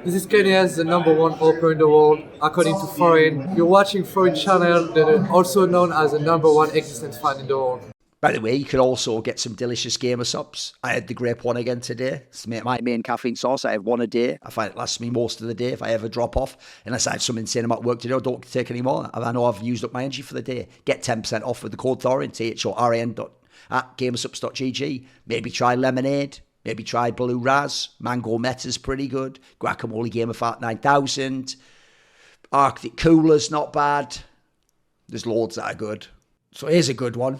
This is Kenya's the number one opera in the world, according to Thorin. You're watching Thorin channel, that are also known as the number one existent fan in the world. By the way, you could also get some delicious gamer subs. I had the grape one again today. It's my main caffeine source. I have one a day. I find it lasts me most of the day if I ever drop off. Unless I have some insane amount of work to do, I don't take any more. I know I've used up my energy for the day. Get 10% off with the code Thorin, Thorin at gamersubs.gg. Maybe try lemonade. Maybe try Blue Raz. Mango Meta's pretty good. Guacamole Gamer Fat 9000. Arctic Cooler's not bad. There's loads that are good. So here's a good one.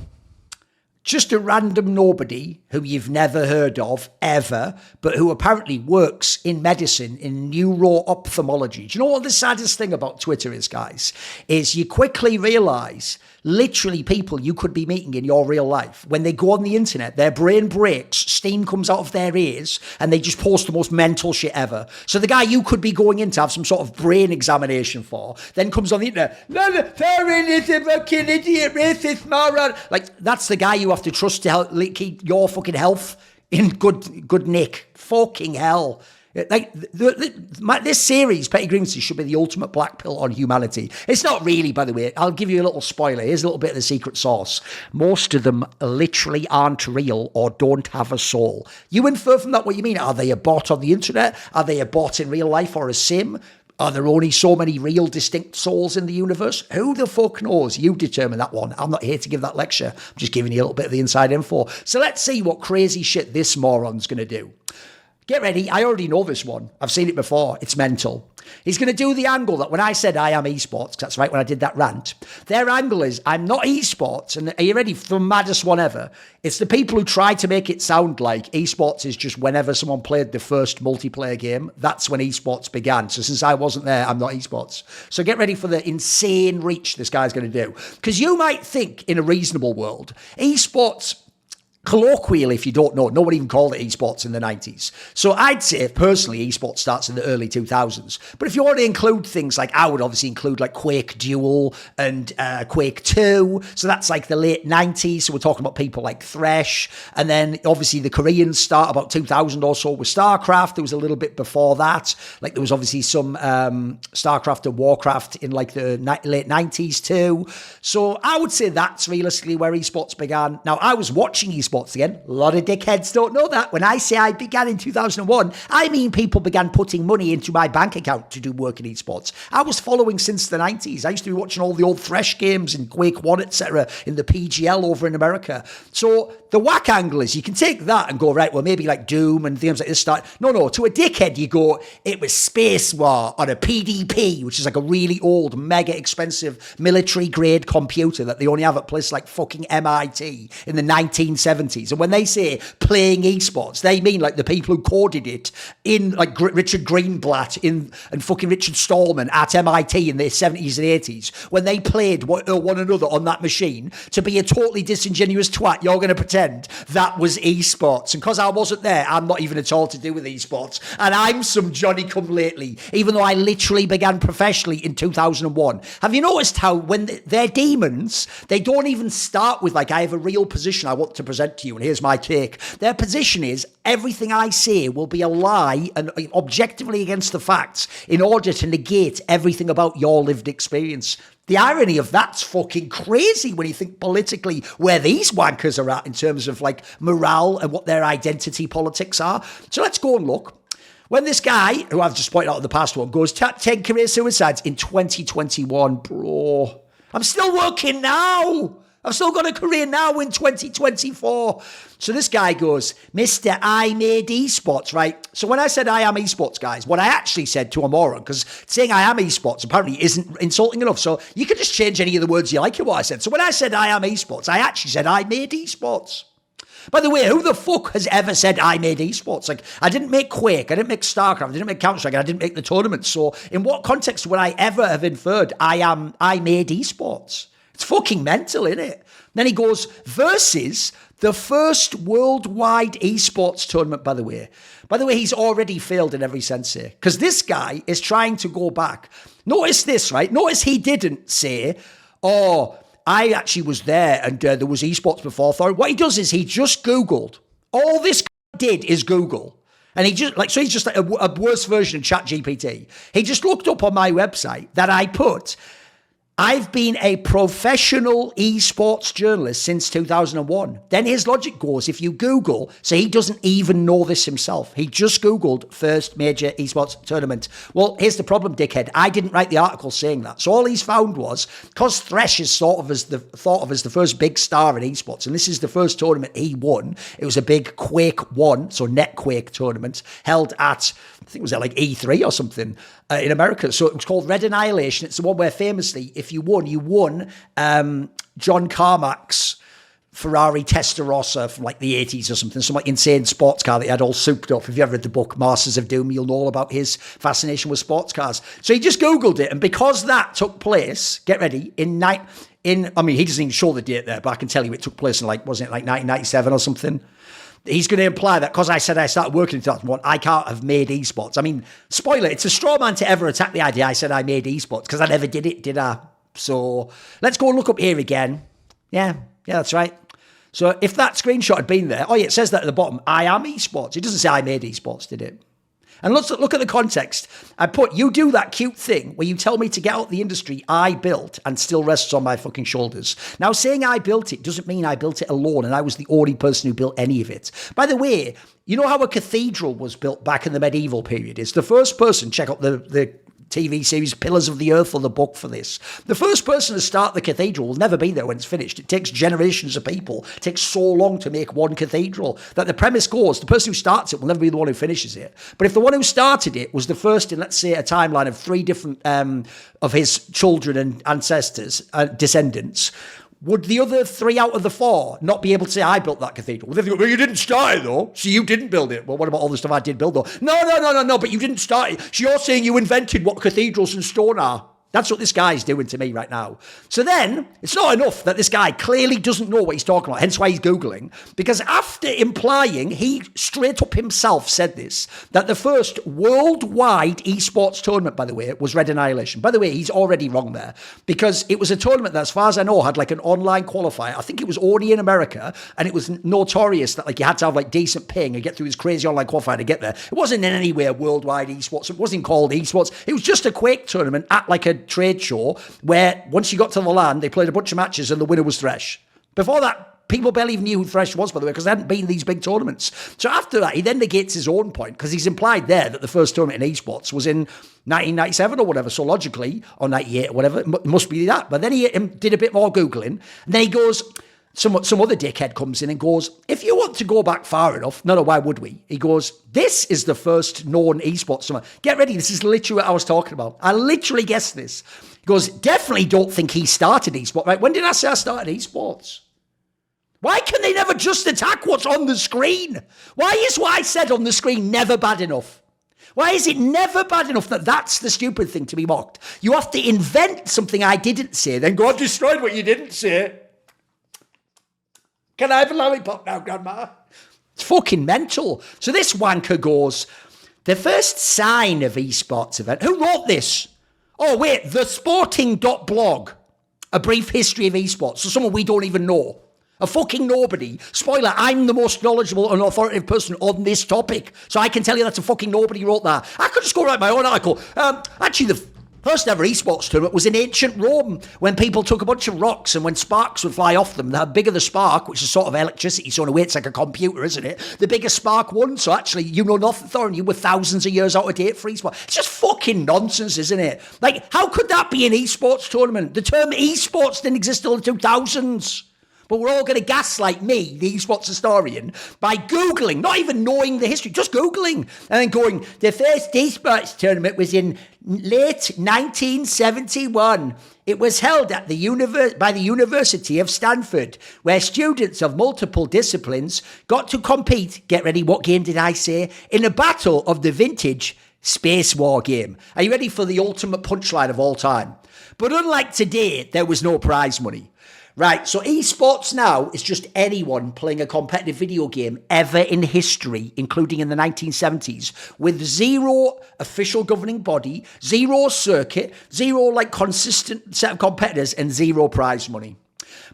Just a random nobody who you've never heard of, ever, but who apparently works in medicine, in neuro-ophthalmology. Do you know what the saddest thing about Twitter is, guys? Is you quickly realise, literally people you could be meeting in your real life, when they go on the internet, their brain breaks, steam comes out of their ears, and they just post the most mental shit ever. So the guy you could be going in to have some sort of brain examination for, then comes on the internet, Thorin is a fucking idiot, racist, moron. Like, that's the guy you have to trust to help keep your fucking health in good nick. Fucking hell. Like, this series, Petty Grievances, should be the ultimate black pill on humanity. It's not really, by the way. I'll give you a little spoiler. Here's a little bit of the secret sauce. Most of them literally aren't real or don't have a soul. You infer from that what you mean. Are they a bot on the internet? Are they a bot in real life or a sim? Are there only so many real distinct souls in the universe? Who the fuck knows? You determine that one. I'm not here to give that lecture. I'm just giving you a little bit of the inside info. So let's see what crazy shit this moron's going to do. Get ready. I already know this one. I've seen it before. It's mental. He's going to do the angle that when I said I am esports, that's right, when I did that rant, their angle is I'm not esports. And are you ready for the maddest one ever? It's the people who try to make it sound like esports is just whenever someone played the first multiplayer game, that's when esports began. So since I wasn't there, I'm not esports. So get ready for the insane reach this guy's going to do. Because you might think in a reasonable world, esports, colloquially, if you don't know, no one even called it esports in the 90s. So I'd say, personally, esports starts in the early 2000s. But if you want to include things like, I would obviously include like Quake Duel and Quake 2. So that's like the late 90s. So we're talking about people like Thresh. And then obviously the Koreans start about 2000 or so with StarCraft. There was a little bit before that. Like there was obviously some StarCraft and Warcraft in like the late 90s too. So I would say that's realistically where esports began. Now, I was watching esports again. A lot of dickheads don't know that. When I say I began in 2001, I mean people began putting money into my bank account to do work in esports. I was following since the 90s. I used to be watching all the old Thresh games in Quake 1, etc. in the PGL over in America. So the whack angle is you can take that and go, right, well, maybe like Doom and things like this start. No, to a dickhead, you go, it was Space War on a PDP, which is like a really old, mega expensive military grade computer that they only have at places like fucking MIT in the 1970s. And when they say playing esports, they mean like the people who coded it in like Richard Greenblatt and fucking Richard Stallman at MIT in the 70s and 80s, when they played one another on that machine. To be a totally disingenuous twat, you're going to pretend that was esports. And because I wasn't there, I'm not even at all to do with esports. And I'm some Johnny come lately, even though I literally began professionally in 2001. Have you noticed how when they're demons, they don't even start with like, I have a real position I want to present to you, and here's my take. Their position is everything I say will be a lie and objectively against the facts in order to negate everything about your lived experience. The irony of that's fucking crazy when you think politically where these wankers are at in terms of like morale and what their identity politics are. So let's go and look. When this guy, who I've just pointed out in the past one, goes 10 career suicides in 2021, bro, I'm still working now. I've still got a career now in 2024. So this guy goes, Mr. I made esports, right? So when I said I am esports, guys, what I actually said to a moron, because saying I am esports apparently isn't insulting enough. So you can just change any of the words you like in what I said. So when I said I am esports, I actually said I made esports. By the way, who the fuck has ever said I made esports? Like, I didn't make Quake, I didn't make StarCraft, I didn't make Counter-Strike, and I didn't make the tournament. So in what context would I ever have inferred I made esports? It's fucking mental, isn't it? Then he goes, versus the first worldwide esports tournament, by the way. By the way, he's already failed in every sense here. Because this guy is trying to go back. Notice this, right? Notice he didn't say, oh, I actually was there and there was esports before Thorin. What he does is he just Googled. All this did is Google. And he's just like a worse version of ChatGPT. He just looked up on my website that I put, I've been a professional esports journalist since 2001. Then his logic goes, if you Google, so he doesn't even know this himself. He just Googled first major esports tournament. Well, here's the problem, dickhead. I didn't write the article saying that. So all he's found was, because Thresh is thought of as the first big star in esports, and this is the first tournament he won. It was a big Quake 1, so NetQuake tournament, held at, I think it was at like E3 or something in America. So it was called Red Annihilation. It's the one where famously, if you won John Carmack's Ferrari Testarossa from like the 80s or something, some like insane sports car that he had all souped up. If you ever read the book Masters of Doom, you'll know all about his fascination with sports cars. So he just Googled it, and because that took place, get ready, he doesn't even show the date there, but I can tell you it took place in wasn't it like 1997 or something? He's going to imply that because I said I started working in 2001, I can't have made esports. I mean, spoiler, it's a straw man to ever attack the idea I said I made esports, because I never did it, did I? So let's go and look up here again. Yeah, that's right. So if that screenshot had been there, it says that at the bottom, I am esports. It doesn't say I made esports, did it? And let's look at the context. I put, you do that cute thing where you tell me to get out the industry I built and still rests on my fucking shoulders. Now, saying I built it doesn't mean I built it alone and I was the only person who built any of it. By the way, you know how a cathedral was built back in the medieval period? It's the first person, check out the TV series Pillars of the Earth or the book for this. The first person to start the cathedral will never be there when it's finished. It takes generations of people. It takes so long to make one cathedral that the premise goes, the person who starts it will never be the one who finishes it. But if the one who started it was the first in, let's say, a timeline of 3 different of his children and ancestors, descendants, would the other 3 out of the 4 not be able to say, I built that cathedral? Well, well, you didn't start it, though, so you didn't build it. Well, what about all the stuff I did build, though? No, but you didn't start it. So you're saying you invented what cathedrals and stone are. That's what this guy's doing to me right now. So then, it's not enough that this guy clearly doesn't know what he's talking about, hence why he's Googling, because after implying, he straight up himself said this, that the first worldwide esports tournament, by the way, was Red Annihilation. By the way, he's already wrong there, because it was a tournament that, as far as I know, had like an online qualifier. I think it was only in America, and it was notorious that you had to have like decent ping and get through this crazy online qualifier to get there. It wasn't in any way worldwide esports. It wasn't called esports. It was just a Quake tournament at like a trade show where once you got to the land, they played a bunch of matches and the winner was Thresh. Before that, people barely even knew who Thresh was, by the way, because there hadn't been these big tournaments. So after that, he then negates his own point, because he's implied there that the first tournament in esports was in 1997 or whatever, so logically, or 98 or whatever, it must be that. But then he did a bit more Googling, and then he goes, some other dickhead comes in and goes, if you want to go back far enough, no, why would we? He goes, this is the first known esports tournament. Get ready, this is literally what I was talking about. I literally guessed this. He goes, definitely don't think he started esports. Right? When did I say I started esports? Why can they never just attack what's on the screen? Why is what I said on the screen never bad enough? Why is it never bad enough that that's the stupid thing to be mocked? You have to invent something I didn't say, then go, I've destroyed what you didn't say. Can I have a lollipop now, Grandma? It's fucking mental. So this wanker goes, the first sign of esports event. Who wrote this? Oh, wait, thesporting.blog. A brief history of esports. So someone we don't even know. A fucking nobody. Spoiler, I'm the most knowledgeable and authoritative person on this topic. So I can tell you that's a fucking nobody wrote that. I could just go write my own article. Actually, the first ever esports tournament was in ancient Rome, when people took a bunch of rocks and when sparks would fly off them, the bigger the spark, which is sort of electricity, so in a way it's like a computer, isn't it? The bigger spark won. So actually, you know nothing, Thorin. You were thousands of years out of date for esports. It's just fucking nonsense, isn't it? Like, how could that be an esports tournament? The term esports didn't exist till the 2000s. But we're all going to gaslight me, the esports historian, by Googling, not even knowing the history, just Googling, and then going, the first esports tournament was in late 1971. It was held at by the University of Stanford, where students of multiple disciplines got to compete, get ready, what game did I say? In a battle of the vintage Space War game. Are you ready for the ultimate punchline of all time? But unlike today, there was no prize money. Right, so esports now is just anyone playing a competitive video game ever in history, including in the 1970s, with zero official governing body, zero circuit, zero consistent set of competitors, and zero prize money.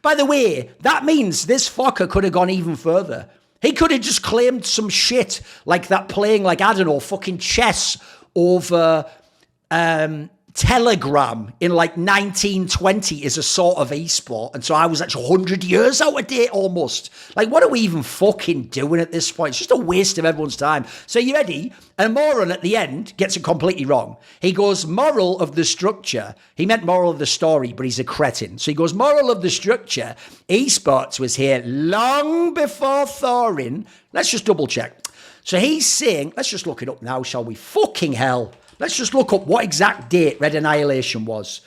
By the way, that means this fucker could have gone even further. He could have just claimed some shit like that, playing like, I don't know, fucking chess over Telegram in like 1920 is a sort of esport. And so I was actually 100 years out of date almost. Like, what are we even fucking doing at this point? It's just a waste of everyone's time. So you ready? And Moron at the end gets it completely wrong. He goes, moral of the structure. He meant moral of the story, but he's a cretin. So he goes, moral of the structure. Esports was here long before Thorin. Let's just double check. So he's saying, let's just look it up now, shall we? Fucking hell. Let's just look up what exact date Red Annihilation was.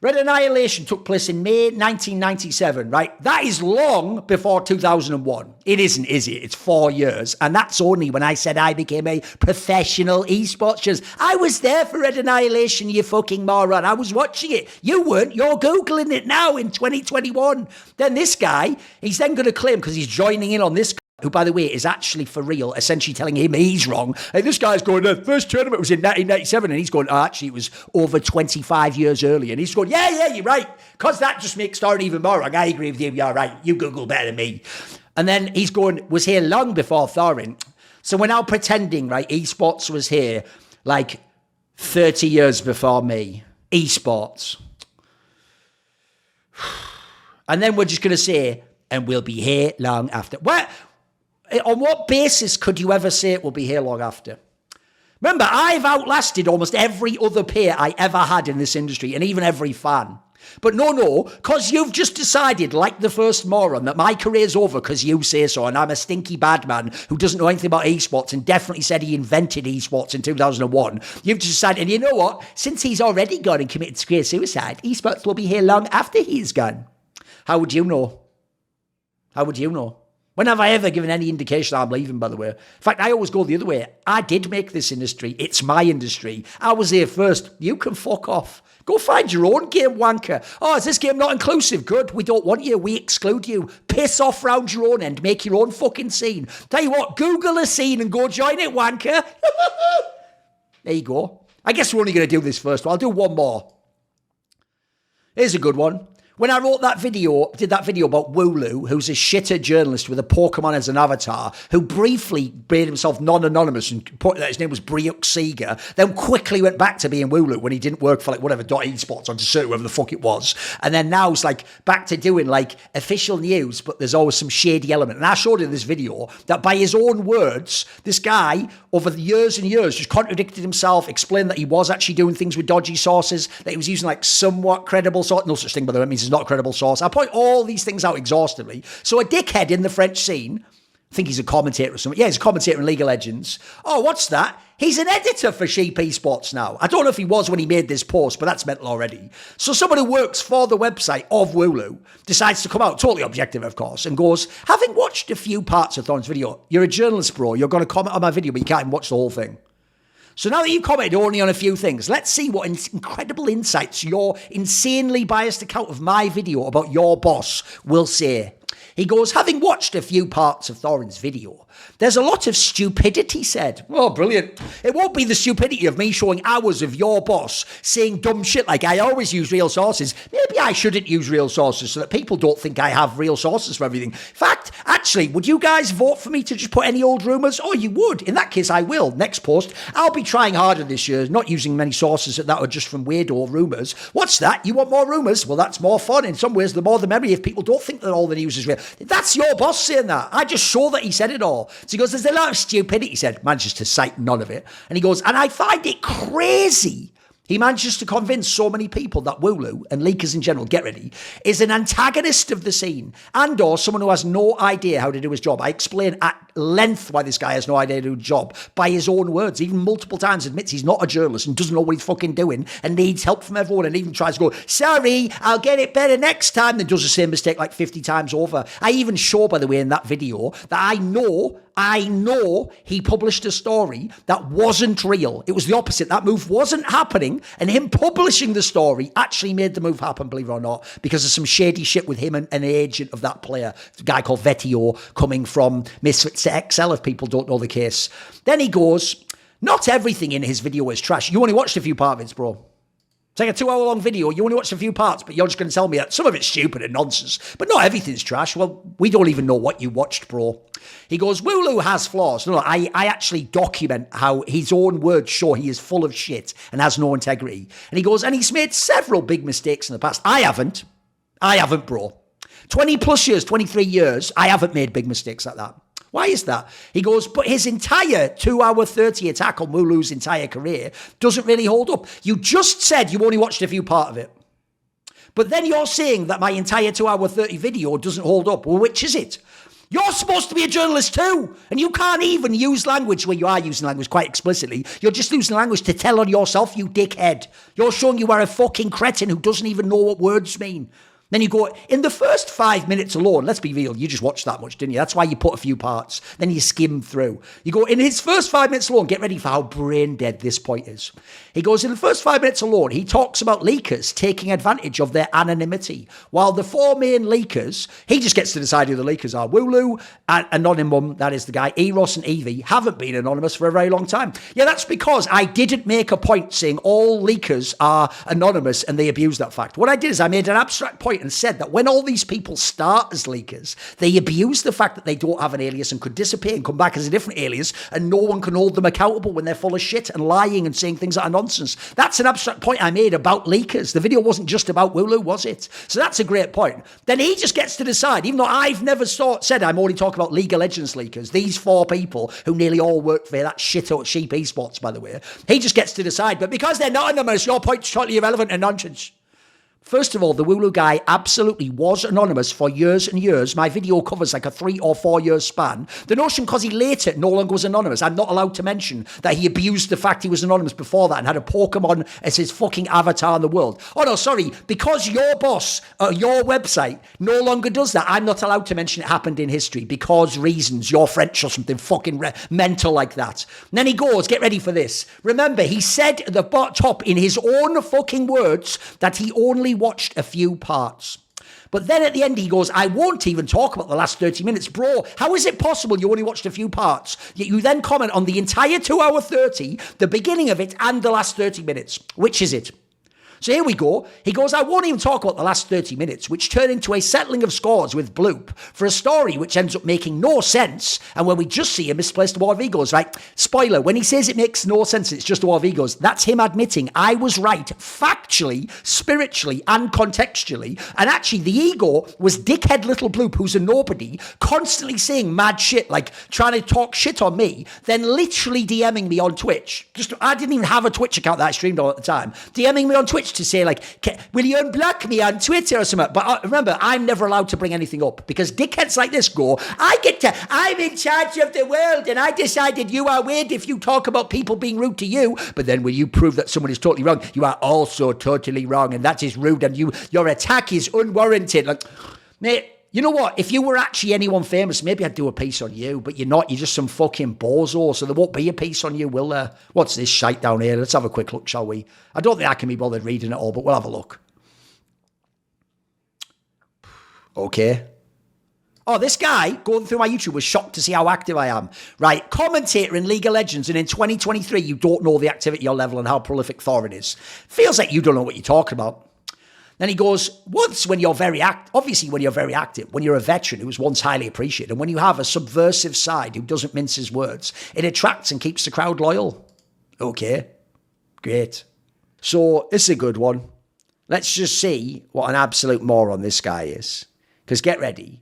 Red Annihilation took place in May 1997, right? That is long before 2001. It isn't, is it? It's 4 years. And that's only when I said I became a professional esports journalist. I was there for Red Annihilation, you fucking moron. I was watching it. You weren't. You're Googling it now in 2021. Then this guy, he's then going to claim, because he's joining in on this, who, by the way, is actually for real, essentially telling him he's wrong. And this guy's going, the first tournament was in 1997. And he's going, oh, actually, it was over 25 years earlier. And he's going, yeah, you're right. Because that just makes Thorin even more wrong. I agree with you. You're right. You Google better than me. And then he's going, was here long before Thorin. So we're now pretending, right, esports was here like 30 years before me. Esports. And then we're just going to say, and we'll be here long after. What? On what basis could you ever say it will be here long after? Remember, I've outlasted almost every other peer I ever had in this industry, and even every fan. But no, because you've just decided, like the first moron, that my career's over because you say so, and I'm a stinky bad man who doesn't know anything about esports and definitely said he invented esports in 2001. You've just decided, and you know what? Since he's already gone and committed career suicide, esports will be here long after he's gone. How would you know? How would you know? When have I ever given any indication I'm leaving, by the way? In fact, I always go the other way. I did make this industry. It's my industry. I was here first. You can fuck off. Go find your own game, wanker. Oh, is this game not inclusive? Good. We don't want you. We exclude you. Piss off round your own end. Make your own fucking scene. Tell you what, Google a scene and go join it, wanker. There you go. I guess we're only going to do this first one. I'll do one more. Here's a good one. When I wrote that video, did that video about Wooloo, who's a shitter journalist with a Pokemon as an avatar, who briefly made himself non-anonymous and put that his name was Briuk Seeger, then quickly went back to being Wooloo when he didn't work for like whatever .esports on to certain whatever the fuck it was. And then now it's like back to doing like official news, but there's always some shady element. And I showed in this video that by his own words, this guy over the years and years just contradicted himself, explained that he was actually doing things with dodgy sources, that he was using like somewhat credible sources. No such thing, by the way, it means it's not a credible source. I point all these things out exhaustively. So a dickhead in the French scene, I think he's a commentator or something. Yeah, he's a commentator in League of Legends. Oh, what's that? He's an editor for Sheep Esports now. I don't know if he was when he made this post, but that's mental already. So someone who works for the website of Wooloo decides to come out, totally objective, of course, and goes, having watched a few parts of Thorin's video, you're a journalist, bro. You're going to comment on my video, but you can't even watch the whole thing. So now that you've commented only on a few things, let's see what incredible insights your insanely biased account of my video about your boss will say. He goes, having watched a few parts of Thorin's video, there's a lot of stupidity said. Oh, brilliant. It won't be the stupidity of me showing hours of your boss saying dumb shit like I always use real sources. Maybe I shouldn't use real sources so that people don't think I have real sources for everything. In fact, actually, would you guys vote for me to just put any old rumours? Oh, you would. In that case, I will. Next post. I'll be trying harder this year, not using many sources that are just from weirdo rumours. What's that? You want more rumours? Well, that's more fun. In some ways, the more the merrier if people don't think that all the news is real. That's your boss saying that. I just saw that he said it all. So he goes, there's a lot of stupidity, he said. Manages to cite none of it. And he goes, and I find it crazy. He manages to convince so many people that Wooloo, and leakers in general, get ready, is an antagonist of the scene and or someone who has no idea how to do his job. I explain at length why this guy has no idea how to do his job by his own words. Even multiple times admits he's not a journalist and doesn't know what he's fucking doing and needs help from everyone and even tries to go, sorry, I'll get it better next time, then does the same mistake like 50 times over. I even show, by the way, in that video that I know he published a story that wasn't real. It was the opposite. That move wasn't happening, and him publishing the story actually made the move happen, believe it or not, because of some shady shit with him and an agent of that player, a guy called Vetio, coming from Misfits to XL, if people don't know the case. Then he goes, not everything in his video is trash. You only watched a few parts of it, bro. like a 2-hour long video. You only watched a few parts, but you're just going to tell me that some of it's stupid and nonsense, but not everything's trash. Well, we don't even know what you watched, bro. He goes, Wooloo has flaws. No, I actually document how his own words show he is full of shit and has no integrity. And he goes, and he's made several big mistakes in the past. I haven't, bro. 20 plus years, 23 years, I haven't made big mistakes like that. Why is that? He goes, but his entire 2-hour 30 attack on Wooloo's entire career doesn't really hold up. You just said you only watched a few part of it. But then you're saying that my entire 2-hour 30 video doesn't hold up. Well, which is it? You're supposed to be a journalist too, and you can't even use language where you are using language quite explicitly. You're just using language to tell on yourself, you dickhead. You're showing you are a fucking cretin who doesn't even know what words mean. Then you go, in the first 5 minutes alone, let's be real, you just watched that much, didn't you? That's why you put a few parts. Then you skim through. You go, in his first 5 minutes alone, get ready for how brain dead this point is. He goes, in the first 5 minutes alone, he talks about leakers taking advantage of their anonymity. While the 4 main leakers, he just gets to decide who the leakers are. Wooloo, and Anonymum, that is the guy, Eros and Evie, haven't been anonymous for a very long time. Yeah, that's because I didn't make a point saying all leakers are anonymous and they abuse that fact. What I did is I made an abstract point and said that when all these people start as leakers, they abuse the fact that they don't have an alias and could disappear and come back as a different alias, and no one can hold them accountable when they're full of shit and lying and saying things that are nonsense. That's an abstract point I made about leakers. The video wasn't just about Wooloo, was it? So that's a great point. Then he just gets to decide, even though I've never said I'm only talking about League of Legends leakers, these 4 people who nearly all work for that shit out Sheep Esports, by the way, he just gets to decide, but because they're not anonymous, your point's totally irrelevant and nonsense. First of all, the Wooloo guy absolutely was anonymous for years and years. My video covers like a 3 or 4 year span. The notion because he later no longer was anonymous, I'm not allowed to mention that he abused the fact he was anonymous before that and had a Pokemon as his fucking avatar in the world. Oh no, sorry, because your boss, your website no longer does that, I'm not allowed to mention it happened in history because reasons, you're French or something fucking mental like that. And then he goes, get ready for this. Remember, he said at the top in his own fucking words that he only watched a few parts. But then at the end he goes, I won't even talk about the last 30 minutes. Bro, how is it possible you only watched a few parts, yet you then comment on the entire 2-hour 30, the beginning of it, and the last 30 minutes? Which is it? So here we go. He goes, I won't even talk about the last 30 minutes, which turn into a settling of scores with Bloop for a story which ends up making no sense, and when we just see a misplaced war of egos, right? Spoiler, when he says it makes no sense, it's just a war of egos, that's him admitting I was right factually, spiritually, and contextually, and actually the ego was dickhead little Bloop, who's a nobody, constantly saying mad shit, like trying to talk shit on me, then literally DMing me on Twitch. I didn't even have a Twitch account that I streamed on at the time. DMing me on Twitch to say like, will you unblock me on Twitter or something? But remember, I'm never allowed to bring anything up because dickheads like this go, I'm in charge of the world and I decided you are weird if you talk about people being rude to you, but then when you prove that someone is totally wrong, you are also totally wrong and that is rude and your attack is unwarranted. Like, mate, you know what? If you were actually anyone famous, maybe I'd do a piece on you, but you're not. You're just some fucking bozo, so there won't be a piece on you, will there? What's this shite down here? Let's have a quick look, shall we? I don't think I can be bothered reading it all, but we'll have a look. Okay. Oh, this guy going through my YouTube was shocked to see how active I am. Right, commentator in League of Legends, and in 2023, you don't know the activity or level and how prolific Thorin is. Feels like you don't know what you're talking about. Then he goes, once when you're very obviously when you're very active, when you're a veteran who was once highly appreciated, and when you have a subversive side who doesn't mince his words, it attracts and keeps the crowd loyal. Okay, great. So this is a good one. Let's just see what an absolute moron this guy is. Because get ready.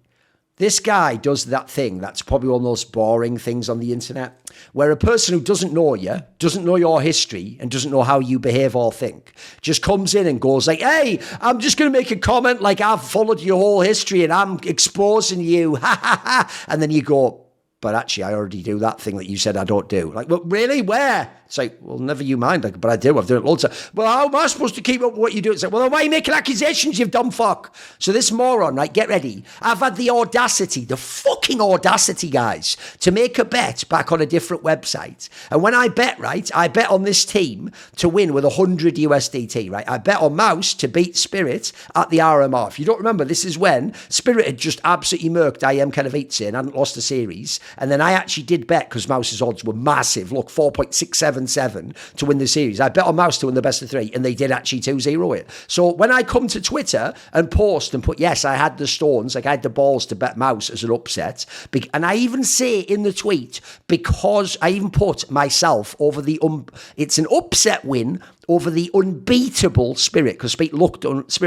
This guy does that thing that's probably one of the most boring things on the internet, where a person who doesn't know you, doesn't know your history, and doesn't know how you behave or think, just comes in and goes like, hey, I'm just going to make a comment like I've followed your whole history and I'm exposing you, ha ha ha. And then you go, but actually I already do that thing that you said I don't do. Like, well, really? Where? It's like, well, never you mind. Like, but I do. I've done it loads of. Well, how am I supposed to keep up with what you do? It's like, well, why are you making accusations, you dumb fuck? So this moron, right, get ready. I've had the audacity, the fucking audacity, guys, to make a bet back on a different website. And when I bet, right, I bet on this team to win with 100 USDT, right? I bet on Mouse to beat Spirit at the RMR. If you don't remember, this is when Spirit had just absolutely murked IM Katowice and hadn't lost a series. And then I actually did bet, because Mouse's odds were massive. Look, 4.677 to win the series. I bet on Mouse to win the best of 3, and they did actually 2-0 it. So when I come to Twitter and post and put, yes, I had the stones, like I had the balls to bet Mouse as an upset. And I even say in the tweet, because I even put myself over the, it's an upset win over the unbeatable Spirit, because Spirit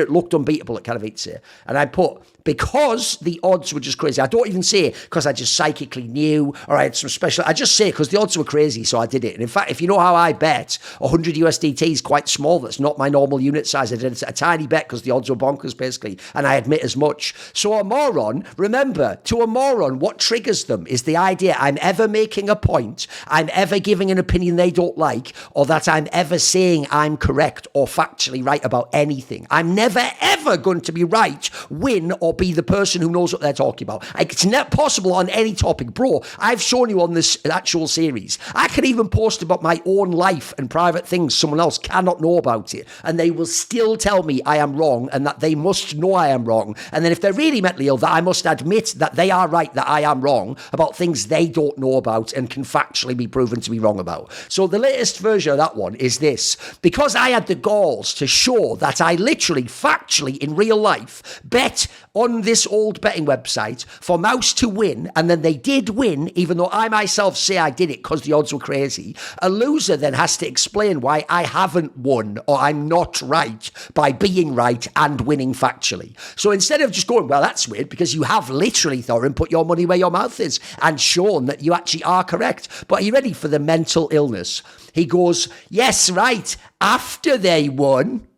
looked unbeatable at Katowice. And I put, because the odds were just crazy. I don't even say because I just psychically knew, or I had some special, I just say because the odds were crazy, so I did it. And in fact, if you know how I bet, 100 USDT is quite small. That's not my normal unit size. I did a tiny bet because the odds were bonkers, basically, and I admit as much. So a moron, remember, to a moron, what triggers them is the idea I'm ever making a point, I'm ever giving an opinion they don't like, or that I'm ever saying I'm correct or factually right about anything. I'm never, ever going to be right, win, or be the person who knows what they're talking about. It's not possible on any topic. Bro, I've shown you on this actual series. I can even post about my own life and private things someone else cannot know about it, and they will still tell me I am wrong and that they must know I am wrong. And then if they're really mentally ill, that I must admit that they are right, that I am wrong about things they don't know about and can factually be proven to be wrong about. So the latest version of that one is this. Because I had the galls to show that I literally, factually, in real life, bet on this old betting website for Mouse to win, and then they did win, even though I myself say I did it because the odds were crazy. A loser then has to explain why I haven't won, or I'm not right, by being right and winning factually. So instead of just going, well, that's weird, because you have literally, Thorin, put your money where your mouth is and shown that you actually are correct. But are you ready for the mental illness? He goes, yes, right, after they won.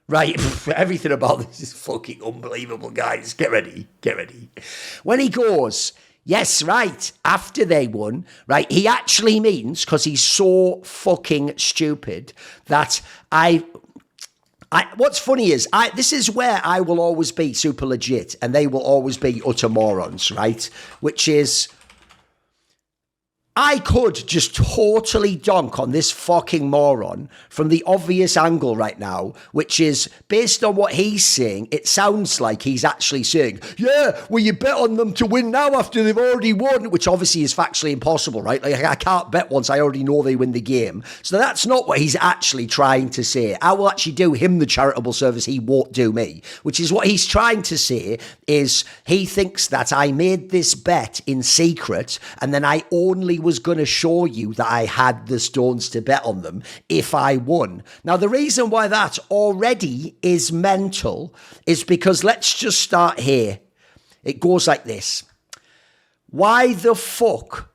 Right, everything about this is fucking unbelievable, guys. Get ready, get ready. When he goes, yes, right, after they won, right, he actually means, because he's so fucking stupid, that what's funny is, this is where I will always be super legit, and they will always be utter morons, right? Which is, I could just totally donk on this fucking moron from the obvious angle right now, which is, based on what he's saying, it sounds like he's actually saying, yeah, well, you bet on them to win now after they've already won, which obviously is factually impossible, right? Like, I can't bet once I already know they win the game. So that's not what he's actually trying to say. I will actually do him the charitable service he won't do me, which is what he's trying to say is he thinks that I made this bet in secret, and then I only was going to show you that I had the stones to bet on them if I won. Now, the reason why that already is mental is because, let's just start here. It goes like this. Why the fuck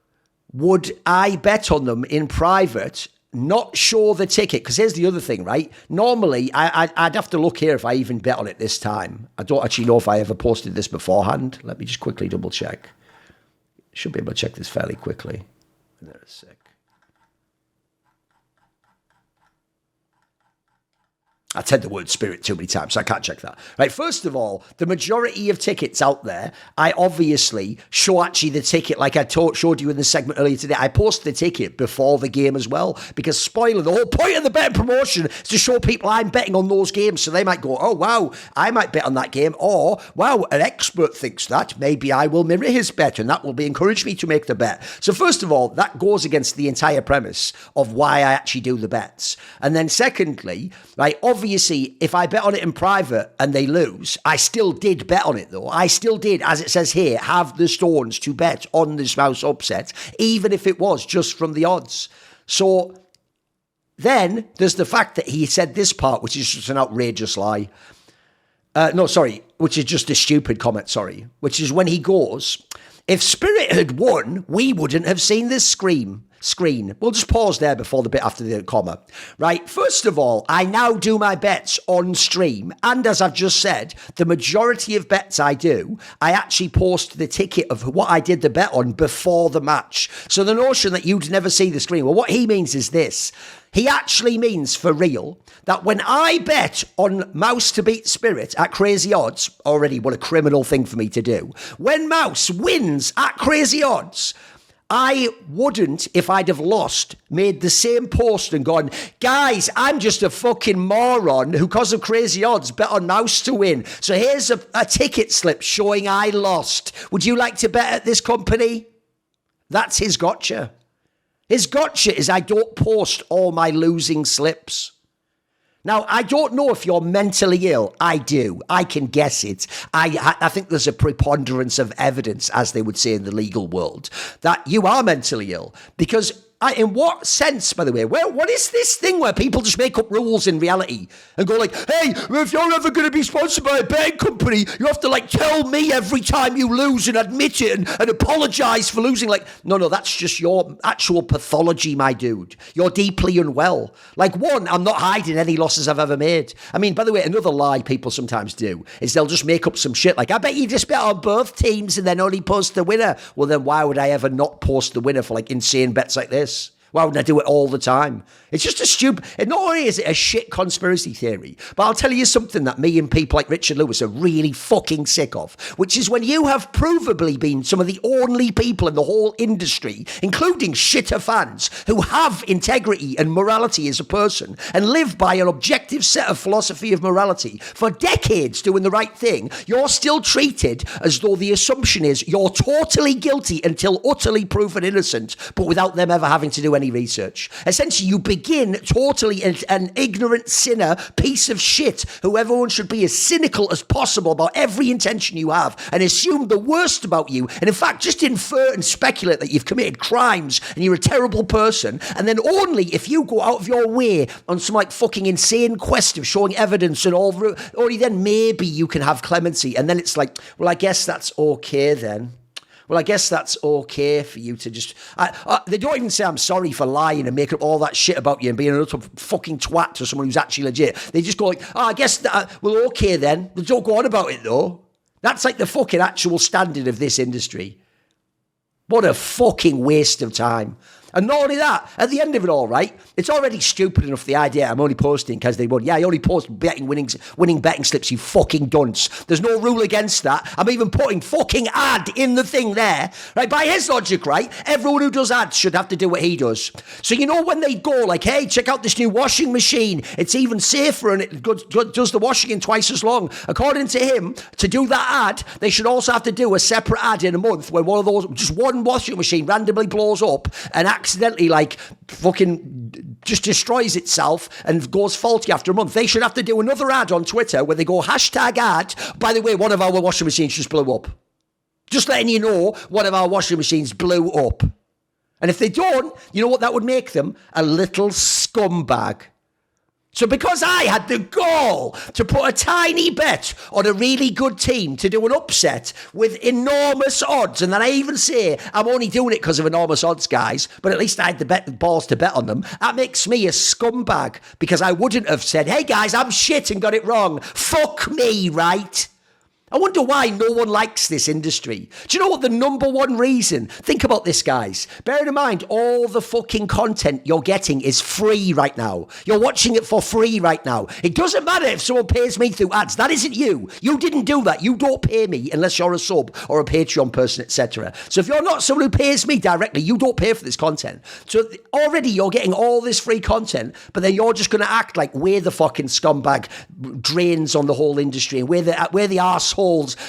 would I bet on them in private, not show the ticket? Because here's the other thing, right? Normally, I'd have to look here if I even bet on it this time. I don't actually know if I ever posted this beforehand. Let me just quickly double check. Should be able to check this fairly quickly. There a sec. I said the word spirit too many times, so I can't check that. Right, first of all, the majority of tickets out there, I obviously show actually the ticket, like I showed you in the segment earlier today. I post the ticket before the game as well, because spoiler, the whole point of the betting promotion is to show people I'm betting on those games, so they might go, oh wow, I might bet on that game, or wow, an expert thinks that, maybe I will mirror his bet, and that will be encourage me to make the bet. So first of all, that goes against the entire premise of why I actually do the bets. And then secondly, right, obviously, if I bet on it in private and they lose, I still did bet on it though. I still did, as it says here, have the stones to bet on this Mouse upset, even if it was just from the odds. So then there's the fact that he said this part, which is just an outrageous lie. Which is just a stupid comment, which is when he goes, if Spirit had won, we wouldn't have seen this screen. We'll just pause there before the bit after the comma. Right, first of all, I now do my bets on stream, and as I've just said, the majority of bets I do, I actually post the ticket of what I did the bet on before the match. So the notion that you'd never see the screen, well, what he means is this. He actually means, for real, that when I bet on Mouse to beat Spirit at crazy odds, already what a criminal thing for me to do, when Mouse wins at crazy odds, I wouldn't, if I'd have lost, made the same post and gone, guys, I'm just a fucking moron who, because of crazy odds, bet on Mouse to win. So here's a ticket slip showing I lost. Would you like to bet at this company? That's his gotcha. His gotcha is I don't post all my losing slips. Now, I don't know if you're mentally ill. I do. I can guess it. I think there's a preponderance of evidence, as they would say in the legal world, that you are mentally ill. Because in what sense, by the way? Well, what is this thing where people just make up rules in reality and go like, hey, if you're ever going to be sponsored by a betting company, you have to like tell me every time you lose and admit it and apologize for losing. Like, no, that's just your actual pathology, my dude. You're deeply unwell. Like, one, I'm not hiding any losses I've ever made. I mean, by the way, another lie people sometimes do is they'll just make up some shit. Like, I bet you just bet on both teams and then only post the winner. Well, then why would I ever not post the winner for like insane bets like this? Why wouldn't I do it all the time? It's just a stupid... And not only is it a shit conspiracy theory, but I'll tell you something that me and people like Richard Lewis are really fucking sick of, which is when you have provably been some of the only people in the whole industry, including shitter fans, who have integrity and morality as a person and live by an objective set of philosophy of morality for decades doing the right thing, you're still treated as though the assumption is you're totally guilty until utterly proven innocent, but without them ever having to do any research. Essentially, you begin totally an ignorant sinner, piece of shit, who everyone should be as cynical as possible about every intention you have and assume the worst about you, and in fact just infer and speculate that you've committed crimes and you're a terrible person, and then only if you go out of your way on some like fucking insane quest of showing evidence and all, only then maybe you can have clemency. And then it's like, well, I guess that's okay then. Well, I guess that's okay for you to just... they don't even say I'm sorry for lying and making up all that shit about you and being a little fucking twat to someone who's actually legit. They just go like, I guess that... well, okay then. They don't go on about it, though. That's like the fucking actual standard of this industry. What a fucking waste of time. And not only that, at the end of it all, right, it's already stupid enough, the idea I'm only posting because they won. Yeah, I only post winning betting slips, you fucking dunce. There's no rule against that. I'm even putting fucking ad in the thing there. Right, by his logic, right, everyone who does ads should have to do what he does. So you know when they go like, hey, check out this new washing machine. It's even safer and it does the washing in twice as long. According to him, to do that ad, they should also have to do a separate ad in a month when one of those, just one washing machine randomly blows up and accidentally like fucking just destroys itself and goes faulty after a month. They should have to do another ad on Twitter where they go hashtag ad. By the way, one of our washing machines just blew up. Just letting you know, one of our washing machines blew up. And if they don't, you know what that would make them? A little scumbag. So because I had the gall to put a tiny bet on a really good team to do an upset with enormous odds, and then I even say I'm only doing it because of enormous odds, guys, but at least I had the balls to bet on them, that makes me a scumbag because I wouldn't have said, hey guys, I'm shit and got it wrong. Fuck me, right? I wonder why no one likes this industry. Do you know what the number one reason? Think about this, guys. Bear in mind, all the fucking content you're getting is free right now. You're watching it for free right now. It doesn't matter if someone pays me through ads. That isn't you. You didn't do that. You don't pay me unless you're a sub or a Patreon person, etc. So if you're not someone who pays me directly, you don't pay for this content. So already you're getting all this free content, but then you're just going to act like we're the fucking scumbag drains on the whole industry and we're the arseholes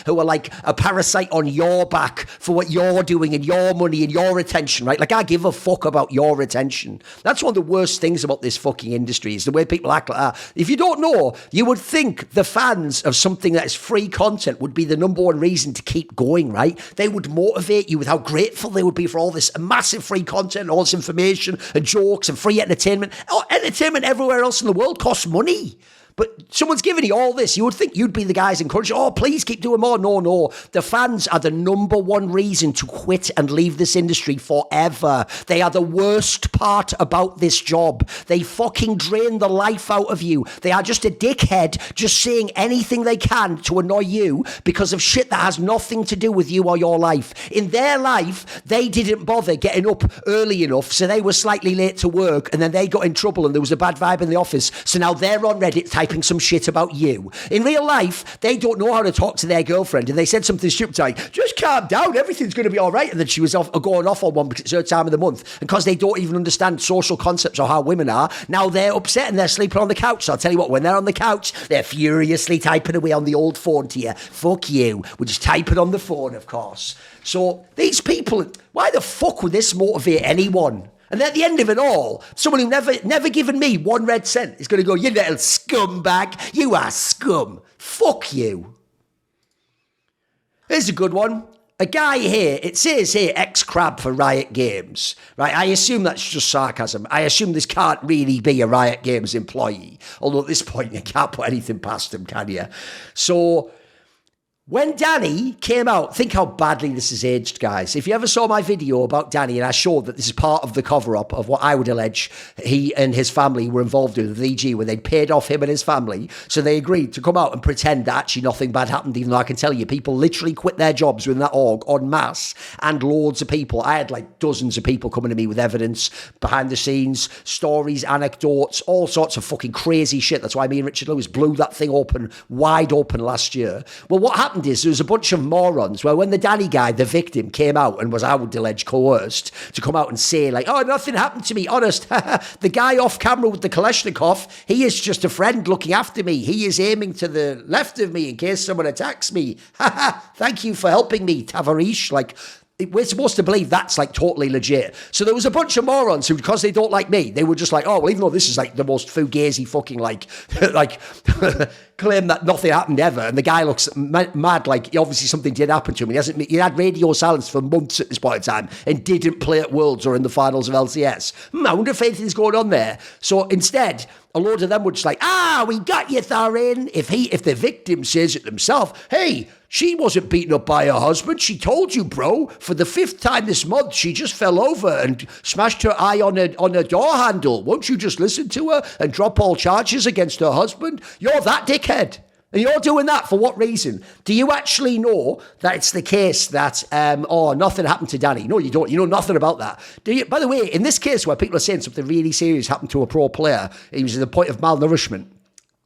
who are like a parasite on your back for what you're doing and your money and your attention, right? Like, I give a fuck about your attention. That's one of the worst things about this fucking industry is the way people act like that. If you don't know, you would think the fans of something that is free content would be the number one reason to keep going, right? They would motivate you with how grateful they would be for all this massive free content, all this information and jokes and free entertainment. Oh, entertainment everywhere else in the world costs money. But someone's giving you all this. You would think you'd be the guys encouraging, oh, please keep doing more. No. The fans are the number one reason to quit and leave this industry forever. They are the worst part about this job. They fucking drain the life out of you. They are just a dickhead just saying anything they can to annoy you because of shit that has nothing to do with you or your life. In their life, they didn't bother getting up early enough, so they were slightly late to work, and then they got in trouble and there was a bad vibe in the office. So now they're on Reddit typing typing some shit about you. In real life, they don't know how to talk to their girlfriend, and they said something stupid like, just calm down, everything's going to be all right. And then she was going off on one because it's her time of the month. And because they don't even understand social concepts or how women are, now they're upset and they're sleeping on the couch. So I'll tell you what, when they're on the couch, they're furiously typing away on the old phone to you. Fuck you. We're just typing on the phone, of course. So these people, why the fuck would this motivate anyone? And at the end of it all, someone who never given me 1 red cent is going to go, you little scumbag, you are scum. Fuck you. Here's a good one. A guy here, it says here, ex-crab for Riot Games, right? I assume that's just sarcasm. I assume this can't really be a Riot Games employee. Although at this point, you can't put anything past him, can you? So when Danny came out, think how badly this is aged, guys. If you ever saw my video about Danny, and I showed that this is part of the cover-up of what I would allege he and his family were involved with EG, when they'd paid off him and his family, so they agreed to come out and pretend that actually nothing bad happened, even though I can tell you, people literally quit their jobs within that org en masse, and loads of people. I had like dozens of people coming to me with evidence, behind the scenes, stories, anecdotes, all sorts of fucking crazy shit. That's why me and Richard Lewis blew that thing open, wide open last year. Well, what happened is there was a bunch of morons where when the Danny guy, the victim, came out and was, I would allege, coerced to come out and say like, oh, nothing happened to me, honest. The guy off camera with the Kalashnikov, he is just a friend looking after me. He is aiming to the left of me in case someone attacks me. Thank you for helping me, Tavarish. Like, we're supposed to believe that's like totally legit. So there was a bunch of morons who, because they don't like me, they were just like, oh, well, even though this is like the most fugazi fucking like claim that nothing happened ever, and the guy looks mad, like obviously something did happen to him. He had radio silence for months at this point in time and didn't play at Worlds or in the finals of LCS. I wonder if anything's going on there. So instead, a load of them were just like, we got you, Thorin. If the victim says it themselves, hey, she wasn't beaten up by her husband. She told you, bro. For the 5th time this month, she just fell over and smashed her eye on a door handle. Won't you just listen to her and drop all charges against her husband? You're that dickhead. And you're doing that for what reason? Do you actually know that it's the case that, nothing happened to Danny? No, you don't. You know nothing about that. Do you? By the way, in this case where people are saying something really serious happened to a pro player, he was at the point of malnourishment.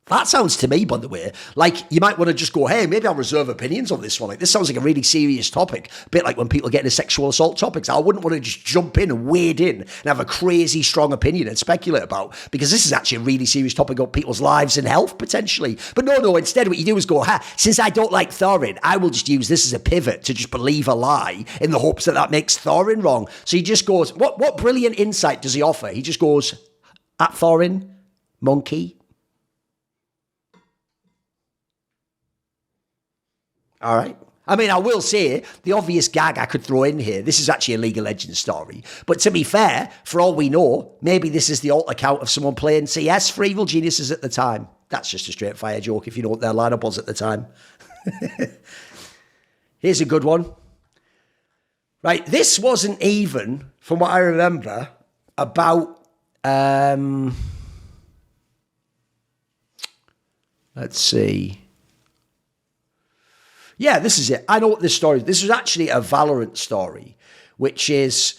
That sounds to me, by the way, like you might want to just go, hey, maybe I'll reserve opinions on this one. Like, this sounds like a really serious topic. A bit like when people get into sexual assault topics. I wouldn't want to just jump in and wade in and have a crazy strong opinion and speculate about, because this is actually a really serious topic of people's lives and health, potentially. But no, instead what you do is go, since I don't like Thorin, I will just use this as a pivot to just believe a lie in the hopes that makes Thorin wrong. So he just goes, what brilliant insight does he offer? He just goes, at Thorin, monkey. All right. I mean, I will say the obvious gag I could throw in here. This is actually a League of Legends story. But to be fair, for all we know, maybe this is the alt account of someone playing CS for Evil Geniuses at the time. That's just a straight fire joke if you know what their lineup was at the time. Here's a good one. Right. This wasn't even, from what I remember, about, let's see. Yeah, this is it. I know what this story is. This was actually a Valorant story, which is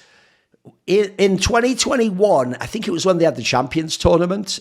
in 2021, I think it was when they had the Champions tournament.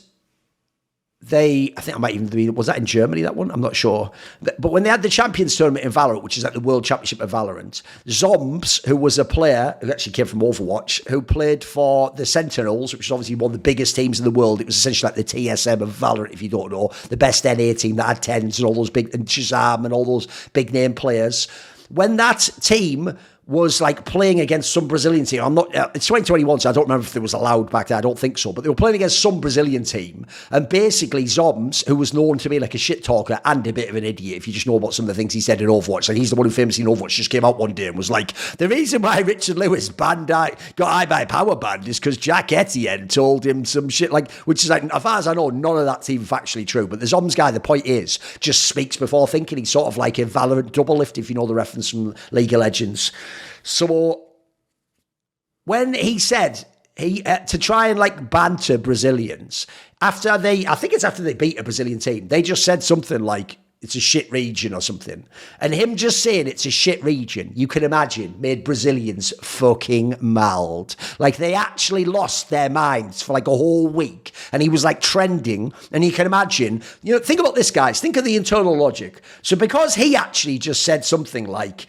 I think I might even be, was that in Germany, that one? I'm not sure. But when they had the Champions tournament in Valorant, which is like the World Championship of Valorant, Zombs, who was a player who actually came from Overwatch, who played for the Sentinels, which is obviously one of the biggest teams in the world. It was essentially like the TSM of Valorant, if you don't know, the best NA team that had Tens and all those big, and Shazam and all those big name players. When that team was like playing against some Brazilian team. It's 2021, so I don't remember if it was allowed back then. I don't think so. But they were playing against some Brazilian team. And basically, Zombs, who was known to be like a shit talker and a bit of an idiot, if you just know about some of the things he said in Overwatch. Like, he's the one who famously in Overwatch just came out one day and was like, the reason why Richard Lewis got I by Power banned is because Jack Etienne told him some shit, like, which is like, as far as I know, none of that's even factually true. But the Zombs guy, the point is, just speaks before thinking. He's sort of like a Valorant double lift, if you know the reference from League of Legends. So when he said to try and like banter Brazilians I think it's after they beat a Brazilian team, they just said something like, it's a shit region or something. And him just saying it's a shit region, you can imagine, made Brazilians fucking mad. Like, they actually lost their minds for like a whole week. And he was like trending. And you can imagine, think about this, guys. Think of the internal logic. So because he actually just said something like,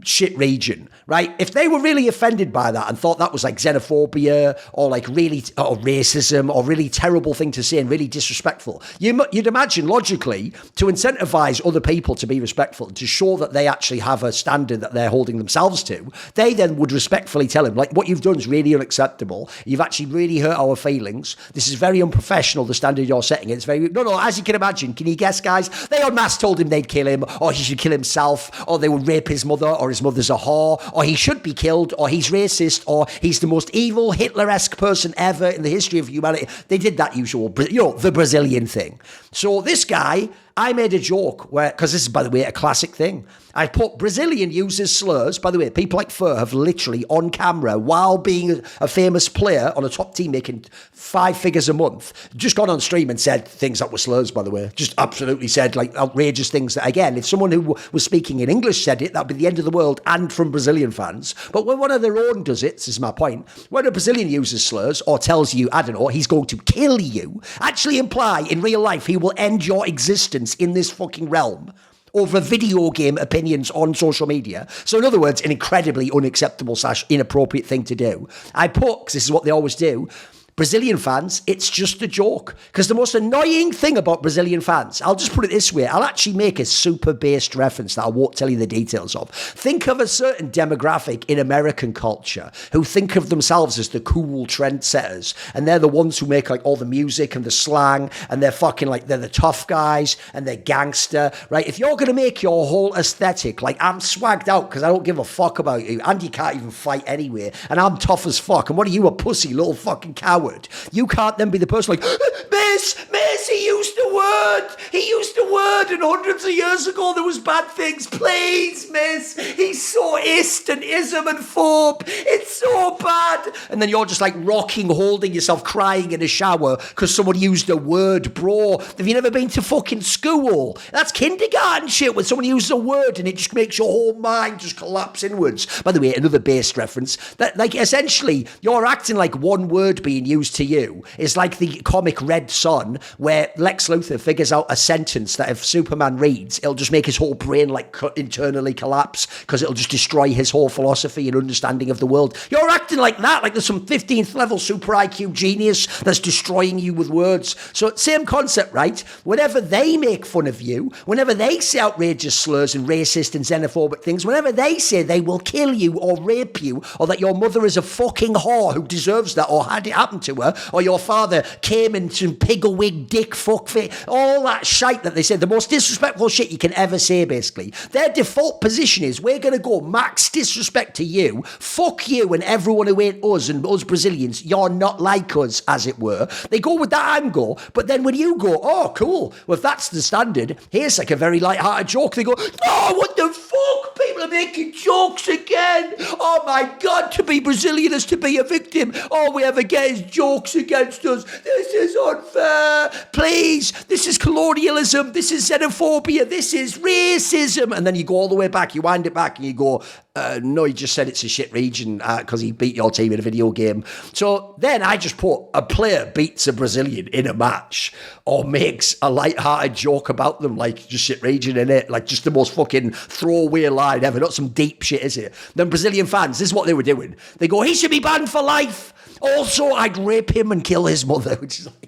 shit region, right? If they were really offended by that and thought that was like xenophobia or like really, or racism or really terrible thing to say and really disrespectful, you'd imagine logically to incentivize other people to be respectful, to show that they actually have a standard that they're holding themselves to, they then would respectfully tell him, like, what you've done is really unacceptable. You've actually really hurt our feelings. This is very unprofessional, the standard you're setting. It's very, no, as you can imagine, can you guess, guys? They en masse told him they'd kill him, or he should kill himself, or they would rape his mother, or his mother's a whore, or he should be killed, or he's racist, or he's the most evil Hitler-esque person ever in the history of humanity. They did that usual, the Brazilian thing. So this guy, I made a joke where, because this is, by the way, a classic thing. I put Brazilian uses slurs. By the way, people like Fur have literally on camera, while being a famous player on a top team making 5 figures a month, just gone on stream and said things that were slurs, by the way. Just absolutely said like outrageous things that, again, if someone who was speaking in English said it, that'd be the end of the world, and from Brazilian fans. But when one of their own does it, this is my point, when a Brazilian uses slurs or tells you, I don't know, he's going to kill you, actually imply in real life he will end your existence in this fucking realm over video game opinions on social media. So in other words, an incredibly unacceptable / inappropriate thing to do. I put, because this is what they always do, Brazilian fans, it's just a joke. Because the most annoying thing about Brazilian fans, I'll just put it this way, I'll actually make a super based reference that I won't tell you the details of. Think of a certain demographic in American culture who think of themselves as the cool trendsetters, and they're the ones who make like all the music and the slang, and they're fucking like, they're the tough guys, and they're gangster, right? If you're going to make your whole aesthetic, like, I'm swagged out because I don't give a fuck about you, and you can't even fight anyway, and I'm tough as fuck, and what are you, a pussy little fucking coward? You can't then be the person like, Miss, he used the word, and hundreds of years ago there was bad things. Please, miss, he's so ist and ism and phobe. It's so bad. And then you're just like rocking, holding yourself, crying in a shower because someone used a word, bro. Have you never been to fucking school? That's kindergarten shit when someone uses a word and it just makes your whole mind just collapse inwards. By the way, another based reference, that like essentially you're acting like one word being used to you is like the comic Red Son, where Lex Luthor figures out a sentence that if Superman reads, it'll just make his whole brain like internally collapse because it'll just destroy his whole philosophy and understanding of the world. You're acting like that, like there's some 15th level super IQ genius that's destroying you with words. So same concept, right? Whenever they make fun of you, whenever they say outrageous slurs and racist and xenophobic things, whenever they say they will kill you or rape you, or that your mother is a fucking whore who deserves that or had it happen to her, or your father came in some pig-a-wig dick fuck fit, all that shite that they say, the most disrespectful shit you can ever say, basically. Their default position is, we're going to go max disrespect to you, fuck you and everyone who ain't us and us Brazilians, you're not like us, as it were. They go with that angle, but then when you go, oh, cool, well, if that's the standard, here's like a very light-hearted joke, they go, no, what the fuck? People are making jokes again. Oh my God, to be Brazilian is to be a victim. All we ever get is jokes against us. This is unfair. Please, this is colonialism. This is xenophobia. This is racism. And then you go all the way back, you wind it back and you go, no, he just said it's a shit region because he beat your team in a video game. So then I just put a player beats a Brazilian in a match or makes a light-hearted joke about them, like just shit region in it, like just the most fucking throwaway line ever. Not some deep shit, is it? Then Brazilian fans, this is what they were doing. They go, he should be banned for life. Also, I'd rape him and kill his mother, which is like,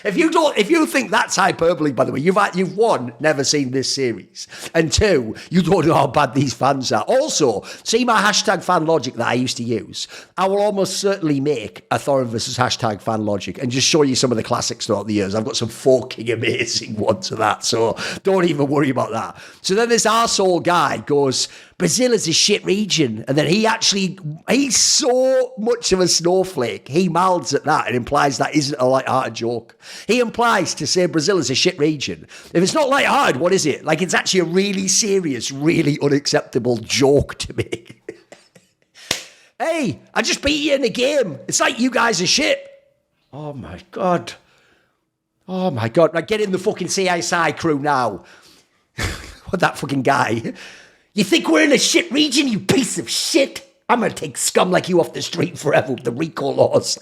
if you think that's hyperbole, by the way, you've one, never seen this series, and two, you don't know how bad these fans are. Also, see my hashtag fan logic that I used to use. I will almost certainly make a Thorin versus hashtag fan logic and just show you some of the classics throughout the years. I've got some fucking amazing ones of that, so don't even worry about that. So then this arsehole guy goes, Brazil is a shit region. And then he's so much of a snowflake. He mouths at that and implies that isn't a light-hearted joke. He implies to say Brazil is a shit region. If it's not light-hearted, what is it? Like, it's actually a really serious, really unacceptable joke to me. Hey, I just beat you in the game. It's like you guys are shit. Oh my God. Oh Oh my God. Right, get in the fucking CSI crew now. What, that fucking guy? You think we're in a shit region, you piece of shit? I'm going to take scum like you off the street forever with the RICO laws.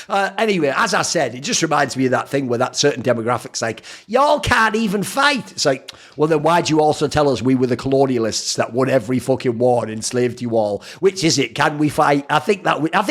Anyway, as I said, it just reminds me of that thing where that certain demographics like, y'all can't even fight. It's like, well, then why'd you also tell us we were the colonialists that won every fucking war and enslaved you all? Which is it? Can we fight? I think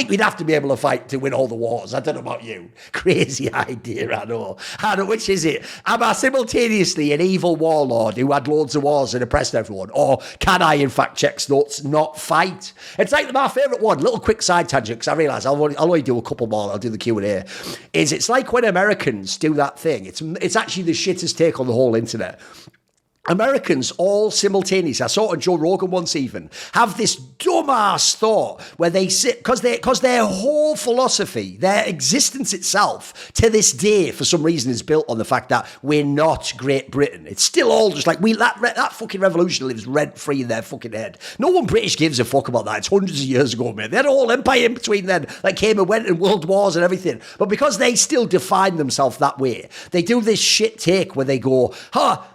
we'd have to be able to fight to win all the wars. I don't know about you. Crazy idea, I know. Which is it? Am I simultaneously an evil warlord who had loads of wars and oppressed everyone? Or can I, in fact, check notes, not fight? It's like my favourite one, little quick side tangent, because I realise I'll only do a couple more. I'll do the Q&A. It's like when Americans do that thing. It's actually the shittest take on the whole internet. Americans all simultaneously, I saw it on Joe Rogan once even, have this dumbass thought where they sit, because their whole philosophy, their existence itself, to this day, for some reason, is built on the fact that we're not Great Britain. It's still all just like, that fucking revolution lives rent-free in their fucking head. No one British gives a fuck about that. It's hundreds of years ago, man. They had a whole empire in between then that came and went in world wars and everything. But because they still define themselves that way, they do this shit take where they go,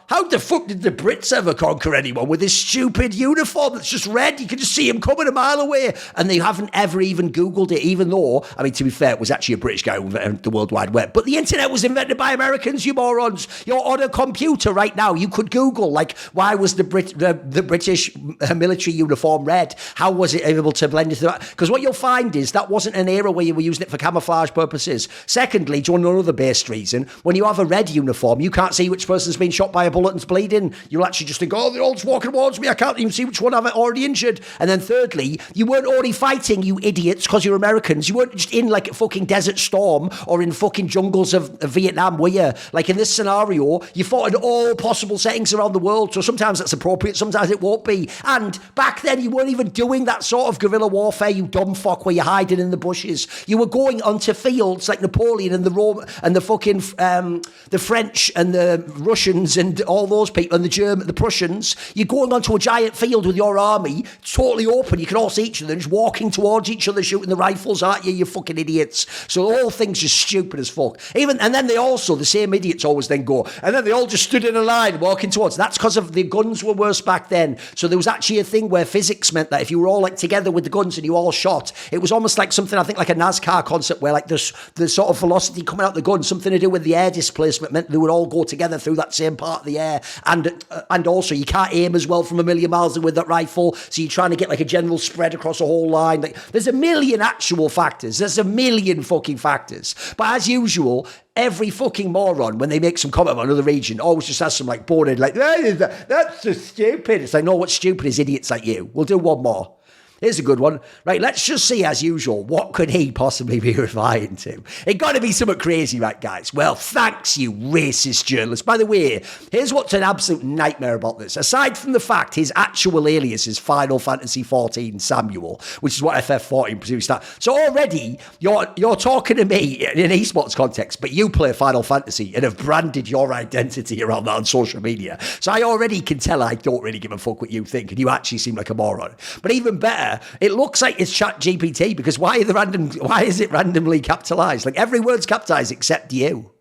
how the fuck did the Brits ever conquer anyone with this stupid uniform that's just red? You can just see him coming a mile away. And they haven't ever even Googled it, even though, I mean, to be fair, it was actually a British guy who invented the World Wide Web. But the internet was invented by Americans, you morons. You're on a computer right now. You could Google, like, why was the British military uniform red? How was it able to blend into that? Because what you'll find is that wasn't an era where you were using it for camouflage purposes. Secondly, do you want to know another based reason? When you have a red uniform, you can't see which person's been shot by a bullet and's bleeding. You'll actually just think, oh, they're all just walking towards me. I can't even see which one I've already injured. And then thirdly, you weren't already fighting, you idiots, because you're Americans. You weren't just in like a fucking Desert Storm or in fucking jungles of Vietnam, were you? Like in this scenario, you fought in all possible settings around the world. So sometimes that's appropriate, sometimes it won't be. And back then, you weren't even doing that sort of guerrilla warfare, you dumb fuck, where you're hiding in the bushes. You were going onto fields like Napoleon and the Rome and the fucking the French and the Russians and all those people and the Prussians. You're going onto a giant field with your army, totally open. You can all see each other, just walking towards each other, shooting the rifles, aren't you? You fucking idiots. So the whole thing's just stupid as fuck. And then they also, the same idiots always then go, and then they all just stood in a line walking towards. That's because of the guns were worse back then. So there was actually a thing where physics meant that if you were all like together with the guns and you all shot, it was almost like something, I think like a NASCAR concept where like the sort of velocity coming out the gun, something to do with the air displacement meant they would all go together through that same part of the air. And also you can't aim as well from a million miles with that rifle, so you're trying to get like a general spread across a whole line. Like there's a million actual factors. There's a million fucking factors. But as usual, every fucking moron, when they make some comment about another region, always just has some like bonehead like, that's just stupid. It's like, no, what's stupid is idiots like you. We'll do one more. Here's a good one. Right, let's just see, as usual, what could he possibly be replying to? It got to be something crazy, right, guys? Well, thanks, you racist journalist. By the way, here's what's an absolute nightmare about this. Aside from the fact his actual alias is Final Fantasy 14 Samuel, which is what FF14 presumably starts. So already, you're talking to me in an esports context, but you play Final Fantasy and have branded your identity around that on social media. So I already can tell I don't really give a fuck what you think, and you actually seem like a moron. But even better, it looks like it's ChatGPT, because why is it randomly capitalized? Like every word's capitalized except you.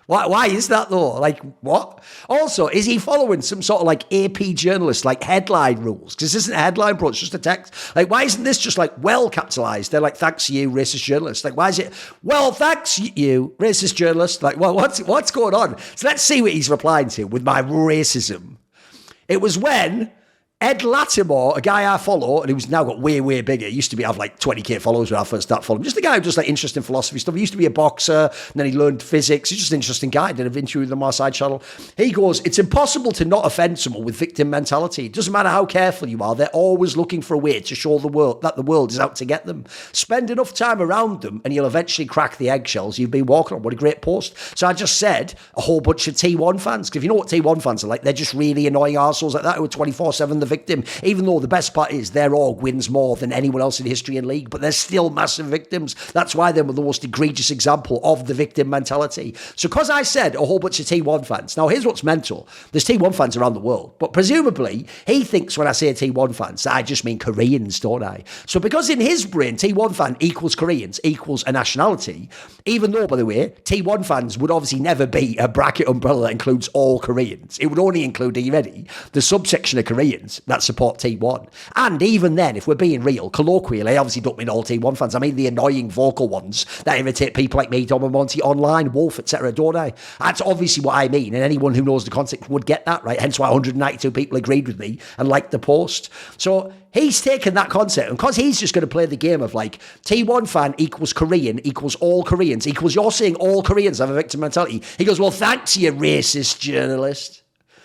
Why is that though? Like what? Also, is he following some sort of like AP journalist like headline rules? Because this isn't a headline, bro. It's just a text. Like why isn't this just like well capitalized? They're like, thanks you, racist journalist. Like why is it? Well, thanks you, racist journalist. Like well, what's going on? So let's see what he's replying to with my racism. It was when Ed Latimore, a guy I follow, and who's now got way, way bigger. He used to have like 20k followers when I first started following him. Just a guy who does like interesting philosophy stuff. He used to be a boxer, and then he learned physics. He's just an interesting guy. I did an interview with him on my side channel. He goes, it's impossible to not offend someone with victim mentality. It doesn't matter how careful you are. They're always looking for a way to show the world that the world is out to get them. Spend enough time around them, and you'll eventually crack the eggshells you've been walking on. What a great post. So I just said a whole bunch of T1 fans. Because if you know what T1 fans are like, they're just really annoying arseholes like that who are 24/7 the victim, even though the best part is their org wins more than anyone else in history and league, but they're still massive victims. That's why they're the most egregious example of the victim mentality. So because I said a whole bunch of T1 fans, now here's what's mental. There's T1 fans around the world, but presumably he thinks when I say T1 fans, I just mean Koreans, don't I? So because in his brain, T1 fan equals Koreans equals a nationality, even though, by the way, T1 fans would obviously never be a bracket umbrella that includes all Koreans. It would only include, are you ready, the subsection of Koreans that support T1. And even then, if we're being real, colloquially, I obviously don't mean all T1 fans. I mean the annoying vocal ones that irritate people like me, Dom and Monty, online, Wolf, etc., don't I? That's obviously what I mean, and anyone who knows the context would get that, right? Hence why 192 people agreed with me and liked the post. So he's taken that concept, and because he's just going to play the game of like T1 fan equals Korean equals all Koreans equals you're saying all Koreans have a victim mentality. He goes, well, thanks, you racist journalist.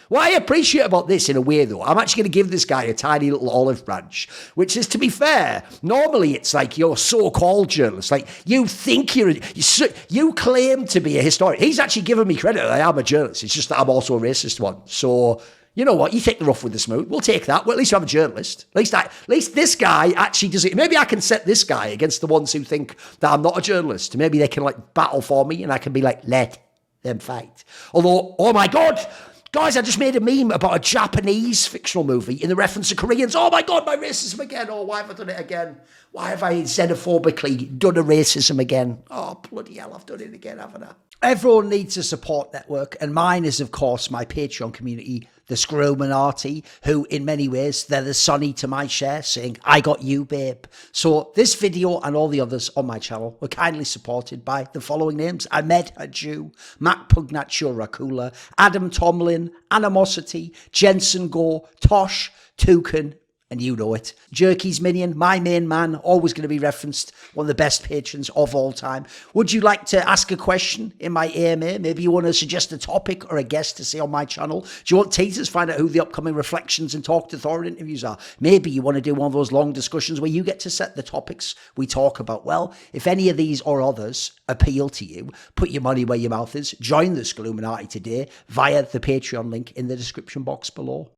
What I appreciate about this in a way, though, I'm actually going to give this guy a tiny little olive branch, which is, to be fair, normally it's like you're so-called journalist. Like, you think you claim to be a historian. He's actually given me credit that I am a journalist. It's just that I'm also a racist one. So, you know what? You take the rough with the smooth. We'll take that. Well, at least I'm a journalist. At least this guy actually does it. Maybe I can set this guy against the ones who think that I'm not a journalist. Maybe they can, like, battle for me, and I can be like, let them fight. Although, oh my God, guys, I just made a meme about a Japanese fictional movie in the reference to Koreans. Oh my God, my racism again. Oh, why have I done it again? Why have I xenophobically done a racism again? Oh, bloody hell, I've done it again, haven't I? Everyone needs a support network, and mine is, of course, my Patreon community, the Scrominati, who in many ways, they're the Sonny to my Cher, saying, I got you, babe. So this video and all the others on my channel were kindly supported by the following names: Ahmed Hadjou, Matt Pugnatio Rajcula, Adam Tomlin, Animosity, Jensen Goh, Tosh, Thooorin, and you know it. Jerky's Minion, my main man, always going to be referenced, one of the best patrons of all time. Would you like to ask a question in my AMA? Maybe you want to suggest a topic or a guest to say on my channel? Do you want teasers? Find out who the upcoming Reflections and Talk to Thorin interviews are. Maybe you want to do one of those long discussions where you get to set the topics we talk about. Well, if any of these or others appeal to you, put your money where your mouth is. Join the Scluminati today via the Patreon link in the description box below.